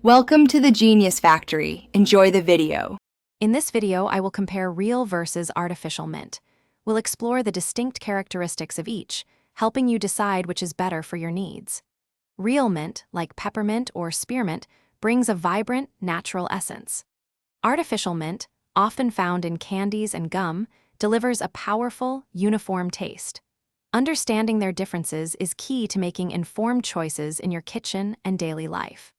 Welcome to the Genius Factory. Enjoy the video. In this video, I will compare real versus artificial mint. We'll explore the distinct characteristics of each, helping you decide which is better for your needs. Real mint, like peppermint or spearmint, brings a vibrant, natural essence. Artificial mint, often found in candies and gum, delivers a powerful, uniform taste. Understanding their differences is key to making informed choices in your kitchen and daily life.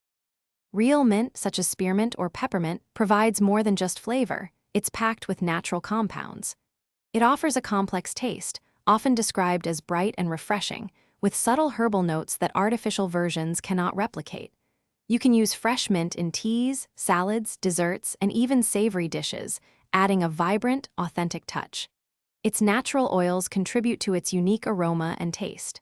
Real mint, such as spearmint or peppermint, provides more than just flavor. It's packed with natural compounds. It offers a complex taste, often described as bright and refreshing, with subtle herbal notes that artificial versions cannot replicate. You can use fresh mint in teas, salads, desserts, and even savory dishes, adding a vibrant, authentic touch. Its natural oils contribute to its unique aroma and taste.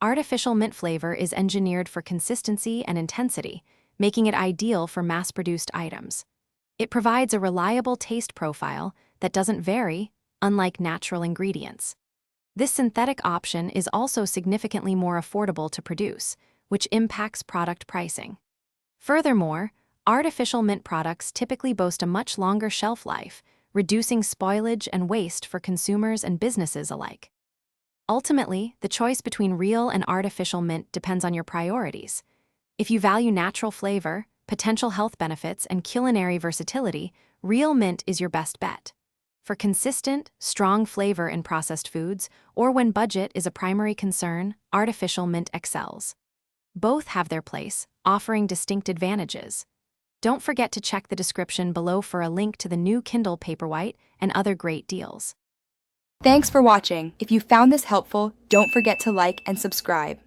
Artificial mint flavor is engineered for consistency and intensity, making it ideal for mass-produced items. It provides a reliable taste profile that doesn't vary, unlike natural ingredients. This synthetic option is also significantly more affordable to produce, which impacts product pricing. Furthermore, artificial mint products typically boast a much longer shelf life, reducing spoilage and waste for consumers and businesses alike. Ultimately, the choice between real and artificial mint depends on your priorities. If you value natural flavor, potential health benefits, and culinary versatility, real mint is your best bet. For consistent, strong flavor in processed foods, or when budget is a primary concern, artificial mint excels. Both have their place, offering distinct advantages. Don't forget to check the description below for a link to the new Kindle Paperwhite and other great deals. Thanks for watching. If you found this helpful, don't forget to like and subscribe.